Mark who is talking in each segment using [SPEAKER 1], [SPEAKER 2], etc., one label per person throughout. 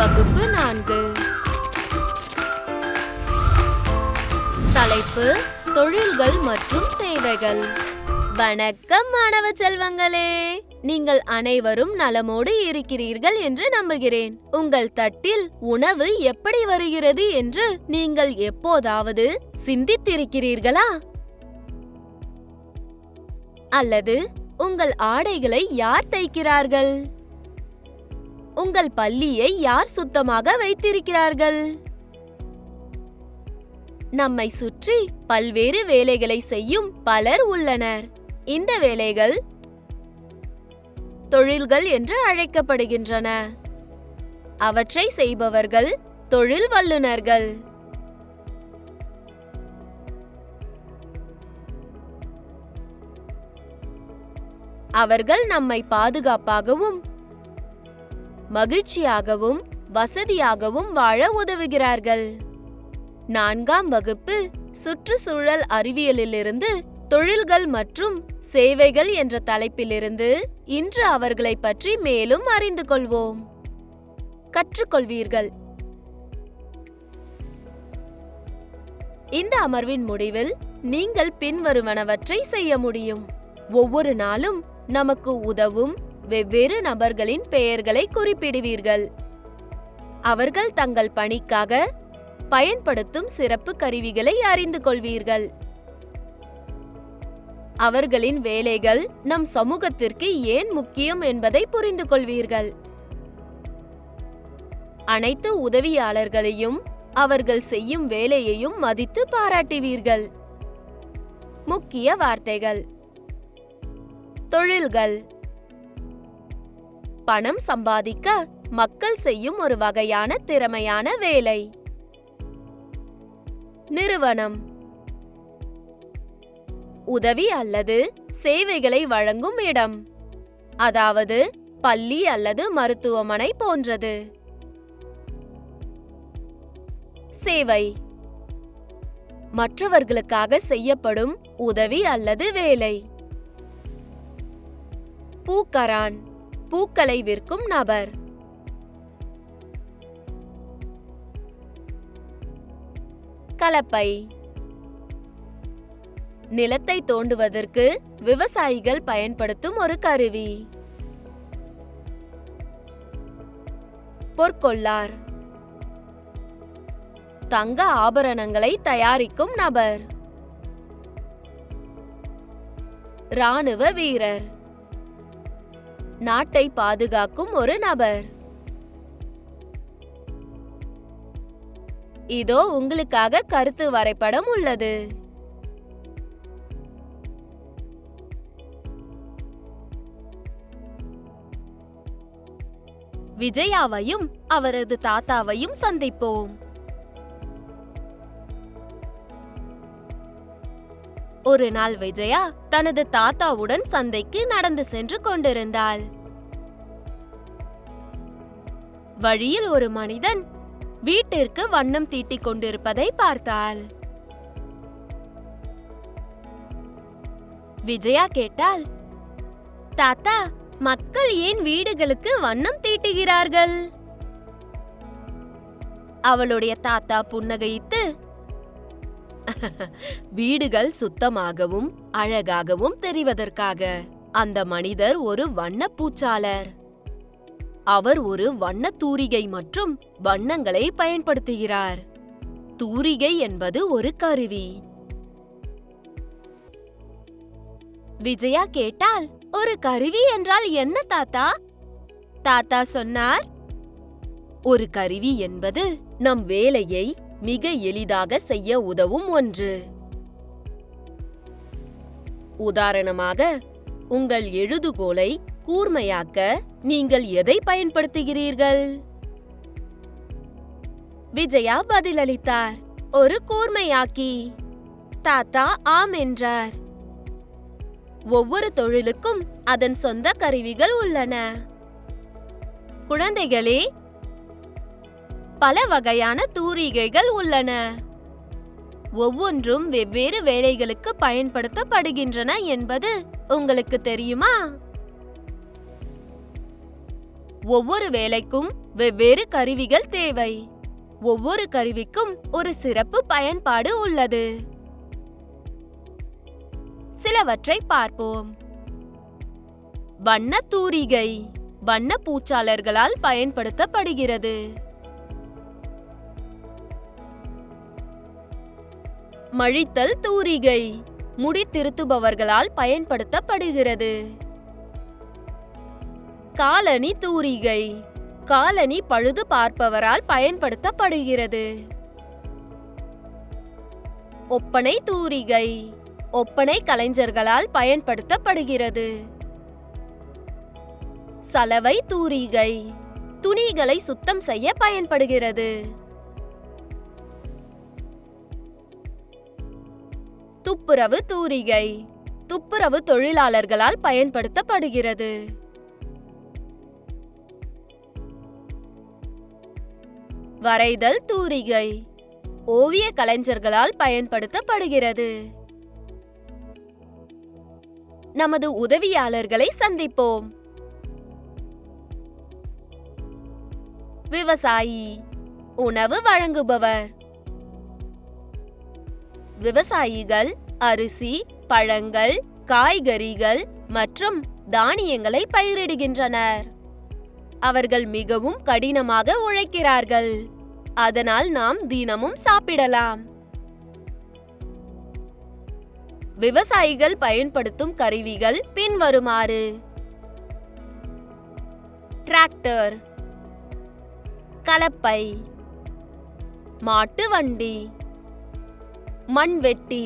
[SPEAKER 1] வகுப்பு 4. தலைப்பு தொழில்கள் மற்றும் சேவைகள். வணக்கம் மாணவ செல்வங்களே, நீங்கள் அனைவரும் நலமோடு இருக்கிறீர்கள் என்று நம்புகிறேன். உங்கள் தட்டில் உணவு எப்படி வருகிறது என்று நீங்கள் எப்போதாவது சிந்தித்திருக்கிறீர்களா? அல்லது உங்கள் ஆடைகளை யார் தைக்கிறார்கள்? உங்கள் பள்ளியை யார் சுத்தமாக வைத்திருக்கிறார்கள்? நம்மை சுற்றி பல்வேறு வேலைகளை செய்யும் பலர் உள்ளனர். இந்த வேலைகள் தொழில்கள் என்று அழைக்கப்படுகின்றன. அவற்றை செய்பவர்கள் தொழில் வல்லுநர்கள். அவர்கள் நம்மை பாதுகாப்பாகவும் மகிழ்ச்சியாகவும் வசதியாகவும் வாழ உதவுகிறார்கள். 4ஆம் வகுப்பு சுற்றுச்சூழல் அறிவியலிலிருந்து தொழில்கள் மற்றும் சேவைகள் என்ற தலைப்பிலிருந்து இன்று அவர்களை பற்றி மேலும் அறிந்து கொள்வோம். கற்றுக்கொள்வீர்கள். இந்த அமர்வின் முடிவில் நீங்கள் பின்வருவனவற்றை செய்ய முடியும். ஒவ்வொரு நாளும் நமக்கு உதவும் வெவ்வேறு நபர்களின் பெயர்களை குறிப்பிடுவீர்கள். அவர்கள் தங்கள் பணிக்காக பயன்படுத்தும் சிறப்பு கருவிகளை அறிந்து கொள்வீர்கள். அவர்களின் வேலைகள் நம் சமூகத்திற்கு ஏன் முக்கியம் என்பதை புரிந்து கொள்வீர்கள். அனைத்து உதவியாளர்களையும் அவர்கள் செய்யும் வேலையையும் மதித்து பாராட்டுவீர்கள். முக்கிய வார்த்தைகள்: தொழில்கள், பணம் சம்பாதிக்க மக்கள் செய்யும் ஒரு வகையான திறமையான வேலை. நிறுவனம், உதவி அல்லது சேவைகளை வழங்கும் இடம், அதாவது பள்ளி அல்லது மருத்துவமனை போன்றது. சேவை, மற்றவர்களுக்காக செய்யப்படும் உதவி அல்லது வேலை. பூக்கரான், பூக்களை விற்கும் நபர். கலப்பை, நிலத்தை தோண்டுவதற்கு விவசாயிகள் பயன்படுத்தும் ஒரு கருவி. பொற்கொள்ளார், தங்க ஆபரணங்களை தயாரிக்கும் நபர். ராணுவ வீரர், நாட்டை பாதுகாக்கும் ஒரு நபர். இதோ உங்களுக்காக கருத்து வரைபடம் உள்ளது. விஜயாவையும் அவரது தாத்தாவையும் சந்திப்போம். ஒரு நாள் விஜயா தனது தாத்தாவுடன் சந்தைக்கு நடந்து சென்று கொண்டிருந்தாள். வழியில் ஒரு மனிதன் வீட்டிற்கு வண்ணம் தீட்டிக் கொண்டிருப்பதை பார்த்தாள். விஜயா கேட்டாள், தாத்தா, மக்கள் ஏன் வீடுகளுக்கு வண்ணம் தீட்டுகிறார்கள்? அவளுடைய தாத்தா புன்னகைத்து, வீடுகள் சுத்தமாகவும் அழகாகவும் தெரிவதற்காக. அந்த மனிதர் ஒரு வண்ண பூச்சாளர். அவர் ஒரு வண்ண தூரிகை மற்றும் வண்ணங்களை பயன்படுத்துகிறார். தூரிகை என்பது ஒரு கருவி. விஜயா கேட்டால், ஒரு கருவி என்றால் என்ன தாத்தா? தாத்தா சொன்னார், ஒரு கருவி என்பது நம் வேலையை மிக எளிதாக செய்ய உதவும் ஒன்று. உதாரணமாக, உங்கள் எழுதுகோலை கூர்மையாக்க நீங்கள் எதை பயன்படுத்துகிறீர்கள்? விஜயா பதிலளித்தார், ஒரு கூர்மையாக்கி. தாத்தா ஆம் என்றார். ஒவ்வொரு தொழிலுக்கும் அதன் சொந்த கருவிகள் உள்ளன. குழந்தைகளே, பல வகையான தூரிகைகள் உள்ளன. ஒவ்வொன்றும் வெவ்வேறு வேலைகளுக்கு பயன்படுத்தப்படுகின்றன என்பது உங்களுக்கு தெரியுமா? ஒவ்வொரு வேலைக்கும் வெவ்வேறு கருவிகள் தேவை. ஒவ்வொரு கருவிக்கும் ஒரு சிறப்பு பயன்பாடு உள்ளது. சிலவற்றை பார்ப்போம். வண்ண தூரிகை வண்ண பூச்சாளர்களால் பயன்படுத்தப்படுகிறது. மழித்தல் தூரிகை முடி திருத்துபவர்களால் பயன்படுத்தப்படுகிறது. காலணி தூரிகை காலணி பழுது பார்ப்பவரால் பயன்படுத்தப்படுகிறது. ஒப்பனை தூரிகை ஒப்பனை கலைஞர்களால் பயன்படுத்தப்படுகிறது. சலவை தூரிகை துணிகளை சுத்தம் செய்ய பயன்படுகிறது. துப்புரவு தூரிகை துப்புரவு தொழிலாளர்களால் பயன்படுத்தப்படுகிறது. வரைதல் தூரிகை ஓவிய கலைஞர்களால் பயன்படுத்தப்படுகிறது. நமது உதவியாளர்களை சந்திப்போம். விவசாயி உணவு வழங்குபவர். விவசாயிகள் அரிசி, பழங்கள், காய்கறிகள் மற்றும் தானியங்களை பயிரிடுகின்றனர். அவர்கள் மிகவும் கடினமாக உழைக்கிறார்கள். அதனால் நாம் தினமும் சாப்பிடலாம். விவசாயிகள் பயன்படுத்தும் கருவிகள் பின்வருமாறு. டிராக்டர், கலப்பை, மாட்டு வண்டி, மண்வெட்டி,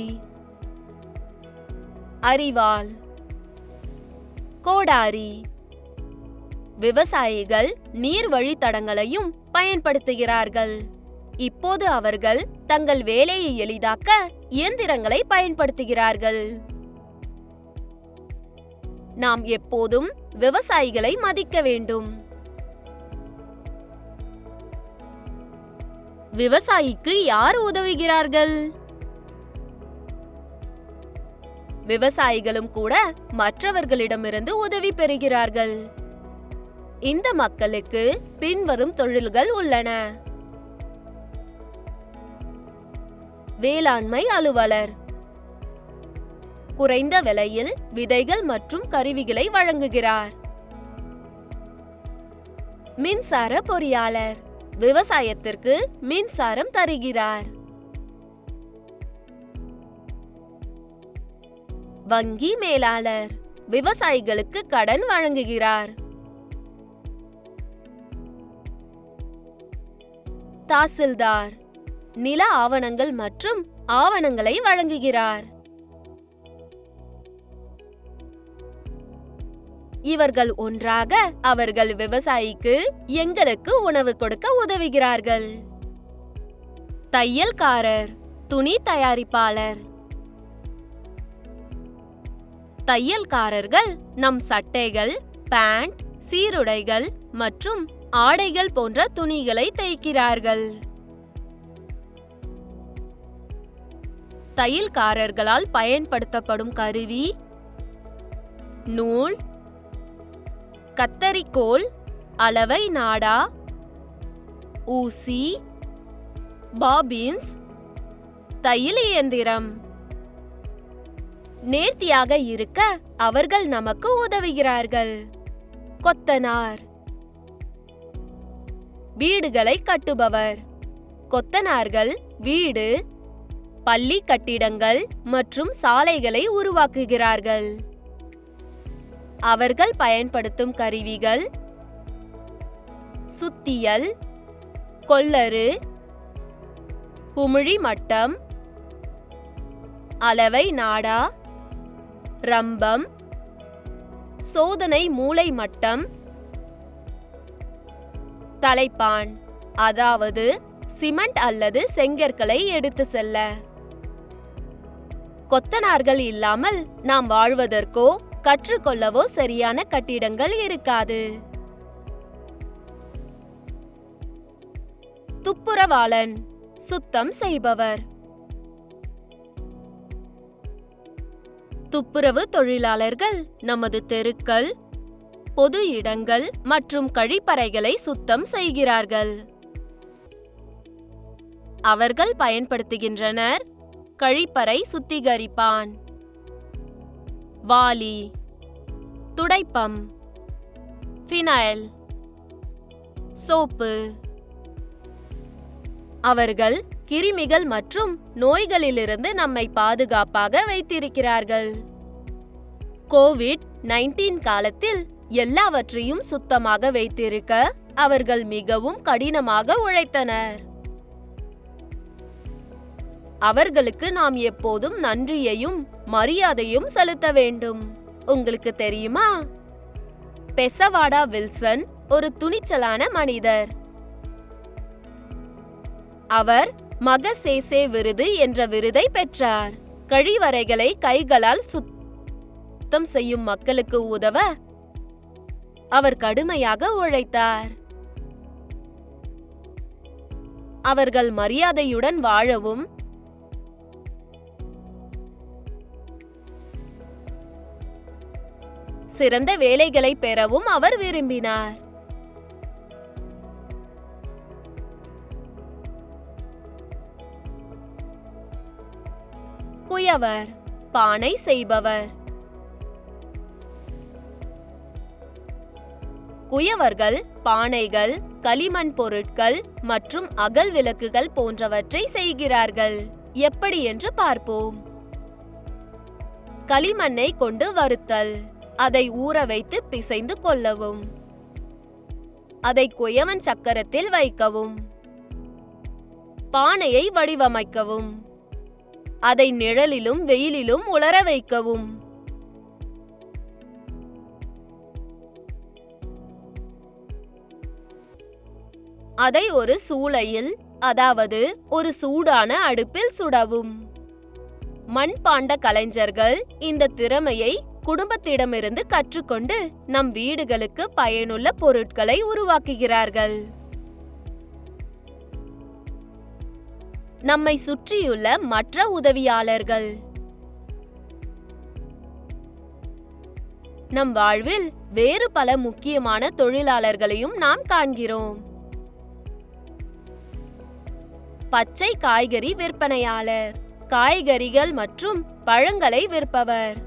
[SPEAKER 1] அரிவாள், கோடாரி. விவசாயிகள் நீர் வழித்தடங்களையும் பயன்படுத்துகிறார்கள். இப்போது அவர்கள் தங்கள் வேலையை எளிதாக்க இயந்திரங்களை பயன்படுத்துகிறார்கள். நாம் எப்போதும் விவசாயிகளை மதிக்க வேண்டும். விவசாயிக்கு யார் உதவுகிறார்கள்? விவசாயிகளும் கூட மற்றவர்களிடமிருந்து உதவி பெறுகிறார்கள். இந்த மக்களுக்கு பின்வரும் தொழில்கள் உள்ளன. வேளாண்மை அலுவலர் குறைந்த விலையில் விதைகள் மற்றும் கருவிகளை வழங்குகிறார். மின்சார பொறியாளர் விவசாயத்திற்கு மின்சாரம் தருகிறார். வங்கி மேலாளர் விவசாயிகளுக்கு கடன் வழங்குகிறார். தாசில்தார் நில ஆவணங்கள் மற்றும் ஆவணங்களை வழங்குகிறார். இவர்கள் ஒன்றாக அவர்கள் விவசாயிக்கு எங்களுக்கு உணவு கொடுக்க உதவுகிறார்கள். தையல்காரர் துணி தயாரிப்பாளர். தையல்காரர்கள் நம் சட்டைகள், பேண்ட், சீருடைகள் மற்றும் ஆடைகள் போன்ற துணிகளை தைக்கிறார்கள். தையல்காரர்களால் பயன்படுத்தப்படும் கருவி நூல், கத்தரிக்கோல், அளவை நாடா, ஊசி, பாபின்ஸ், தையல் இயந்திரம். நேர்த்தியாக இருக்க அவர்கள் நமக்கு உதவுகிறார்கள். கொத்தனார் வீடுகளை கட்டுபவர். கொத்தனார்கள் வீடு, பள்ளி கட்டிடங்கள் மற்றும் சாலைகளை உருவாக்குகிறார்கள். அவர்கள் பயன்படுத்தும் கருவிகள் சுத்தியல், கொல்லரு, குமிழி மட்டம், அளவை நாடா, ரம்பம், சோதனை மூலை மட்டம், தலைப்பான், அதாவது சிமெண்ட் அல்லது செங்கற்களை எடுத்து செல்ல. கொத்தனார்கள் இல்லாமல் நாம் வாழ்வதற்கோ கற்றுக்கொள்ளவோ சரியான கட்டிடங்கள் இருக்காது. துப்புரவாளன் சுத்தம் செய்பவர். துப்புரவு தொழிலாளர்கள் நமது தெருக்கள், பொது இடங்கள் மற்றும் கழிப்பறைகளை சுத்தம் செய்கிறார்கள். அவர்கள் பயன்படுத்துகின்றனர் கழிப்பறை சுத்திகரிப்பான், வாளி, துடைப்பம், ஃபினைல், சோப்பு. அவர்கள் கிருமிகள் மற்றும் நோய்களிலிருந்து நம்மை பாதுகாப்பாக வைத்திருக்கிறார்கள். கோவிட்-19 காலத்தில் எல்லாவற்றையும் சுத்தமாக வைத்திருக்க அவர்கள் மிகவும் கடினமாக உழைத்தனர். அவர்களுக்கு நாம் எப்போதும் நன்றியையும் மரியாதையும் செலுத்த வேண்டும். உங்களுக்கு தெரியுமா, பெசவாடா வில்சன் ஒரு துணிச்சலான மனிதர். அவர் மகசேசே விருது என்ற விருதை பெற்றார். கழிவறைகளை கைகளால் சுத்தம் செய்யும் மக்களுக்கு உதவ அவர் கடுமையாக உழைத்தார். அவர்கள் மரியாதையுடன் வாழவும் சிறந்த வேலைகளை பெறவும் அவர் விரும்பினார். குயவர், பானை செய்பவர். குயவர்கள் பானைகள், களிமண் பொருட்கள் மற்றும் அகல் விளக்குகள் போன்றவற்றை செய்கிறார்கள். எப்படி என்று பார்ப்போம். களிமண்ணை கொண்டு வறுத்தல், அதை ஊற வைத்து பிசைந்து கொள்ளவும், அதை குயவன் சக்கரத்தில் வைக்கவும், பானையை வடிவமைக்கவும், அதை நிழலிலும் வெயிலிலும் உலர வைக்கவும், அதை ஒரு சூளையில், அதாவது ஒரு சூடான அடுப்பில் சுடவும். மண்பாண்ட கலைஞர்கள் இந்த திறமையை குடும்பத்திடமிருந்து கற்றுக்கொண்டு நம் வீடுகளுக்கு பயனுள்ள பொருட்களை உருவாக்குகிறார்கள். நம்மை சுற்றியுள்ள மற்ற உதவியாளர்கள். நம் வாழ்வில் வேறு பல முக்கியமான தொழிலாளர்களையும் நாம் காண்கிறோம். பச்சை காய்கறி விற்பனையாளர், காய்கறிகள் மற்றும் பழங்களை விற்பவர்.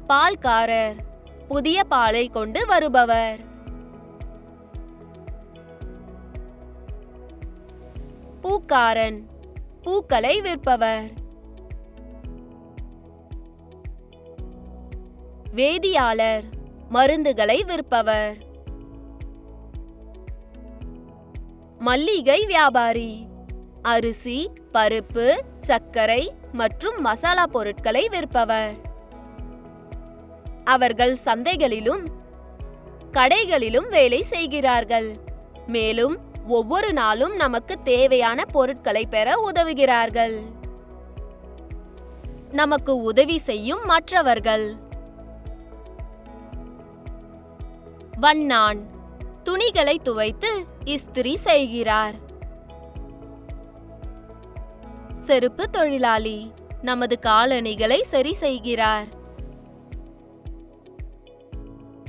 [SPEAKER 1] பால்காரர், புதிய பாலை கொண்டு வருபவர். பூக்காரன், பூக்களை விற்பவர். வேதியாளர், மருந்துகளை விற்பவர். மல்லிகை வியாபாரி, அரிசி, பருப்பு, சர்க்கரை மற்றும் மசாலா பொருட்களை விற்பவர். அவர்கள் சந்தைகளிலும் கடைகளிலும் வேலை செய்கிறார்கள். மேலும் ஒவ்வொரு நாளும் நமக்கு தேவையான பொருட்களை பெற உதவுகிறார்கள். நமக்கு உதவி செய்யும் மற்றவர்கள். வண்ணான், துணிகளை துவைத்து இஸ்திரி செய்கிறார். செருப்பு தொழிலாளி, நமது காலணிகளை சரி செய்கிறார்.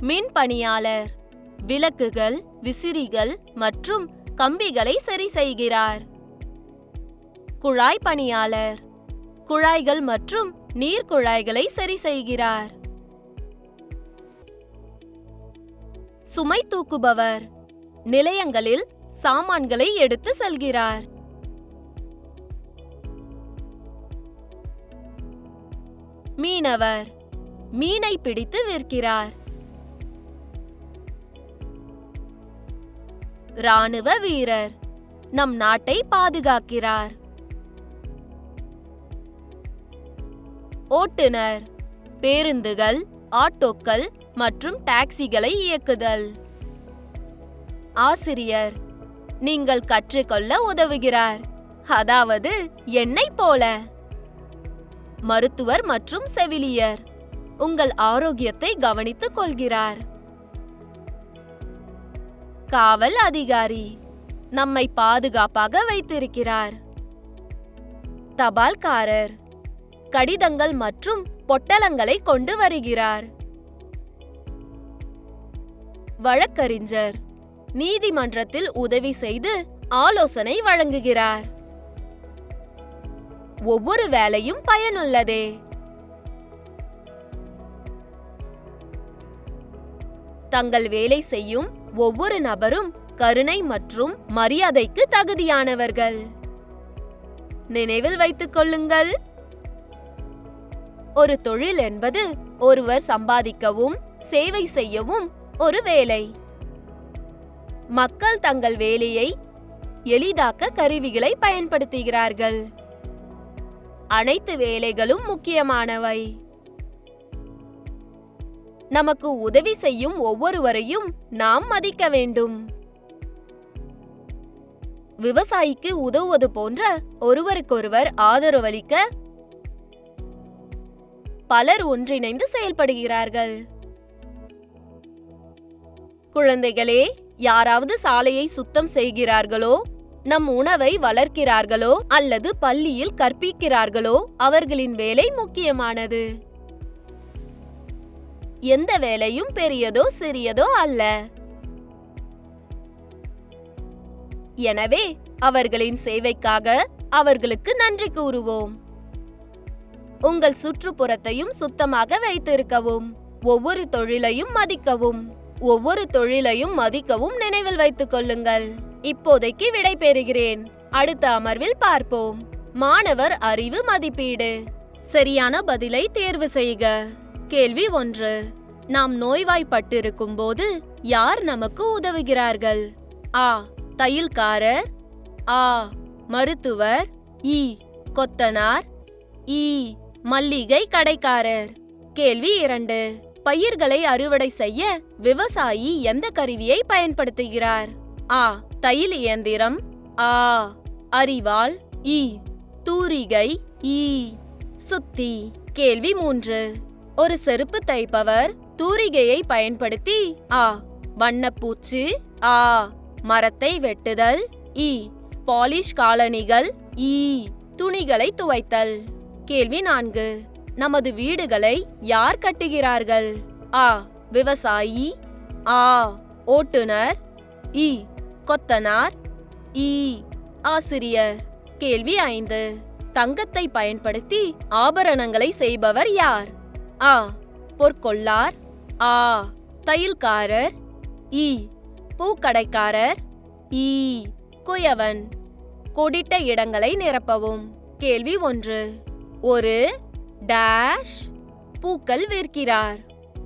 [SPEAKER 1] மின் பணியாளர், விளக்குகள், விசிறிகள் மற்றும் கம்பிகளை சரி செய்கிறார். குழாய் பணியாளர், குழாய்கள் மற்றும் நீர் குழாய்களை சரி செய்கிறார். சுமை தூக்குபவர், நிலையங்களில் சாமான்களை எடுத்து செல்கிறார். மீனவர், மீனை பிடித்து விற்கிறார். ராணுவ வீரர், நம் நாட்டை பாதுகாக்கிறார். ஓட்டுநர், பேருந்துகள், ஆட்டோக்கள் மற்றும் டாக்ஸிகளை இயக்குதல். ஆசிரியர், நீங்கள் கற்றுக்கொள்ள உதவுகிறார், அதாவது என்னைப் போல. மருத்துவர் மற்றும் செவிலியர், உங்கள் ஆரோக்கியத்தை கவனித்துக் கொள்கிறார். காவல் அதிகாரி, நம்மை பாதுகாப்பாக வைத்திருக்கிறார். தபால்காரர், கடிதங்கள் மற்றும் பொட்டலங்களை கொண்டு வருகிறார். வழக்கறிஞர் நீதிமன்றத்தில் உதவி செய்து ஆலோசனை வழங்குகிறார். ஒவ்வொரு வேலையும் பயனுள்ளதே. தங்கள் வேலை செய்யும் ஒவ்வொரு நபரும் கருணை மற்றும் மரியாதைக்கு தகுதியானவர்கள். நினைவில் வைத்துக் கொள்ளுங்கள். ஒரு தொழில் என்பது ஒருவர் சம்பாதிக்கவும் சேவை செய்யவும் ஒரு வேலை. மக்கள் தங்கள் வேலையை எளிதாக்க கருவிகளை பயன்படுத்துகிறார்கள். அனைத்து வேலைகளும் முக்கியமானவை. நமக்கு உதவி செய்யும் ஒவ்வொருவரையும் நாம் மதிக்க வேண்டும். விவசாயிக்கு உதவுவது போன்ற ஒருவருக்கொருவர் ஆதரவளிக்க பலர் ஒன்றிணைந்து செயல்படுகிறார்கள். குழந்தைகளே, யாராவது சாலையை சுத்தம் செய்கிறார்களோ, நம் உணவை வளர்க்கிறார்களோ அல்லது பள்ளியில் கற்பிக்கிறார்களோ அவர்களின் வேலை முக்கியமானது. எந்த வேலையும் பெரியதோ சிறியதோ அல்ல. எனவே அவர்களின் சேவைக்காக அவர்களுக்கு நன்றி கூறுவோம். உங்கள் சுற்றுப்புறத்தையும் சுத்தமாக வைத்திருக்கவும், ஒவ்வொரு தொழிலையும் மதிக்கவும் நினைவில் வைத்துக் கொள்ளுங்கள். இப்போதைக்கு விடை பெறுகிறேன். அடுத்த அமர்வில் பார்ப்போம். மாணவர் அறிவு மதிப்பீடு. சரியான பதிலை தேர்வு செய்க. கேள்வி 1. நாம் நோய்வாய்ப்பட்டிருக்கும் போது யார் நமக்கு உதவுகிறார்கள்? ஆ. தையல்காரர். ஆ. மருத்துவர். இ. கொத்தனார். இ. மல்லிகை கடைக்காரர். கேள்வி 2. பயிர்களை அறுவடை செய்ய விவசாயி எந்த கருவியை பயன்படுத்துகிறார்? ஆ. தையல் இயந்திரம். ஆ. அரிவாள். இ. தூரிகை. இ. சுத்தி. கேள்வி 3. ஒரு செருப்பு தைப்பவர் தூரிகையை பயன்படுத்தி ஆ. வண்ணப்பூச்சு. ஆ. மரத்தை வெட்டுதல். இ. பாலிஷ் காலணிகள். இ. துணிகளை துவைத்தல். கேள்வி 4. நமது வீடுகளை யார் கட்டுகிறார்கள்? ஆ. விவசாயி. ஆ. ஓட்டுநர். இ. கொத்தனார். இ. ஆசிரியர். கேள்வி 5. தங்கத்தை பயன்படுத்தி ஆபரணங்களை செய்பவர் யார்? ஆ. பொற்கொள்ளார். ஆ. தையல்காரர். இ. பூக்கடைக்காரர். இ. குயவன். கோடிட்ட இடங்களை நிரப்பவும். கேள்வி 1. ஒரு டேஷ் பூக்கள் விற்கிறார்.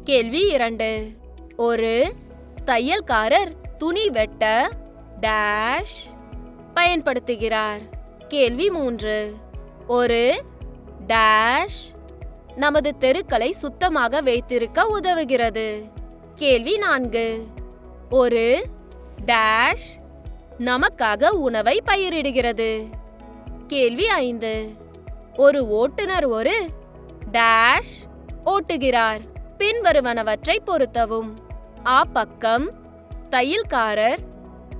[SPEAKER 1] கேள்வி 2. ஒரு தையல்காரர் துணி வெட்ட டேஷ் பயன்படுத்துகிறார். கேள்வி 3. ஒரு டேஷ் நமது தெருக்களை சுத்தமாக வைத்திருக்க உதவுகிறது. கேள்வி 4. ஒரு டேஷ் நமக்காக உணவை பயிரிடுகிறது. கேள்வி 5. ஒரு ஓட்டுநர் ஒரு டேஷ் ஓட்டுகிறார். பின்வருவனவற்றை பொருத்தவும். ஆ பக்கம் தையல்காரர்,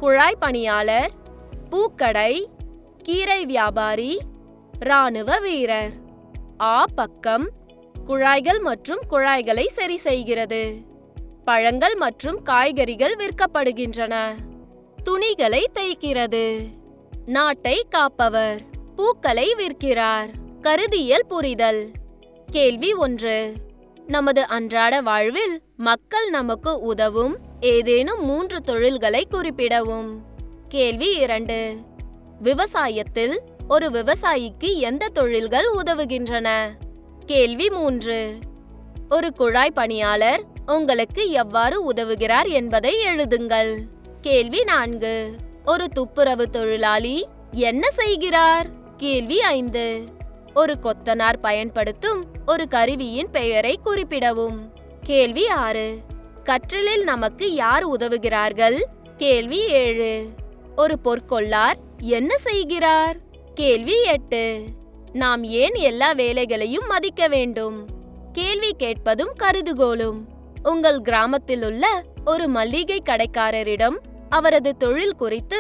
[SPEAKER 1] குழாய் பணியாளர், பூக்கடை, கீரை வியாபாரி, ராணுவ வீரர். ஆ பக்கம் குழாய்கள் மற்றும் குழாய்களை சரி செய்கிறது. பழங்கள் மற்றும் காய்கறிகள் விற்கப்படுகின்றன. துணிகளை தைக்கிறது. நாட்டை காப்பவர். பூக்களை விற்கிறார். கருதியல் புரிதல். கேள்வி 1. நமது அன்றாட வாழ்வில் மக்கள் நமக்கு உதவும் ஏதேனும் 3 தொழில்களை குறிப்பிடவும். கேள்வி 2. விவசாயத்தில் ஒரு விவசாயிக்கு எந்த தொழில்கள் உதவுகின்றன? கேள்வி 3. ஒரு குழாய் பணியாளர் உங்களுக்கு எவ்வாறு உதவுகிறார் என்பதை எழுதுங்கள். கேள்வி 4. ஒரு துப்புரவு தொழிலாளி என்ன செய்கிறார்? கேள்வி 5. ஒரு கொத்தனார் பயன்படுத்தும் ஒரு கருவியின் பெயரை குறிப்பிடவும். கேள்வி 6. கற்றலில் நமக்கு யார் உதவுகிறார்கள்? கேள்வி 7. ஒரு பொற்கொள்ளார் என்ன செய்கிறார்? கேள்வி 8. நாம் ஏன் எல்லா வேலைகளையும் மதிக்க வேண்டும்? கேள்வி கேட்பதும் கருதுகோளும். உங்கள் கிராமத்தில் உள்ள ஒரு மல்லிகை கடைக்காரரிடம் அவரது தொழில் குறித்து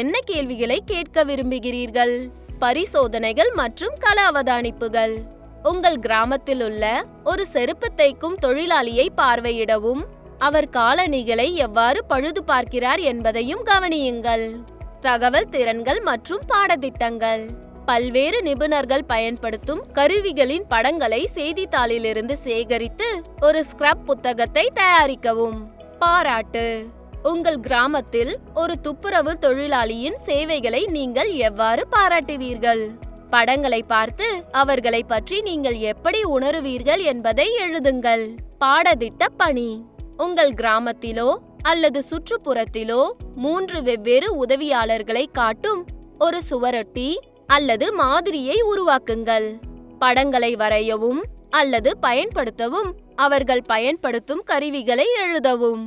[SPEAKER 1] என்ன கேள்விகளை கேட்க விரும்புகிறீர்கள்? பரிசோதனைகள் மற்றும் கள அவதானிப்புகள். உங்கள் கிராமத்தில் உள்ள ஒரு செருப்பு தைக்கும் தொழிலாளியை பார்வையிடவும் அவர் காலணிகளை எவ்வாறு பழுது பார்க்கிறார் என்பதையும் கவனியுங்கள். தகவல் திறன்கள் மற்றும் பாடத்திட்டங்கள். பல்வேறு நிபுணர்கள் பயன்படுத்தும் கருவிகளின் படங்களை செய்தித்தாளிலிருந்து சேகரித்து ஒரு ஸ்கிரப் புத்தகத்தை தயாரிக்கவும். பாராட்டு. உங்கள் கிராமத்தில் ஒரு துப்புரவு தொழிலாளியின் சேவைகளை நீங்கள் எவ்வாறு பாராட்டுவீர்கள்? படங்களை பார்த்து அவர்களை பற்றி நீங்கள் எப்படி உணருவீர்கள் என்பதை எழுதுங்கள். பாடத்திட்ட பணி. உங்கள் கிராமத்திலோ அல்லது சுற்றுப்புறத்திலோ 3 வெவ்வேறு உதவியாளர்களை காட்டும் ஒரு சுவரொட்டி அல்லது மாதிரியை உருவாக்குங்கள். படங்களை வரையவும் அல்லது பயன்படுத்தவும் அவர்கள் பயன்படுத்தும் கருவிகளை எழுதவும்.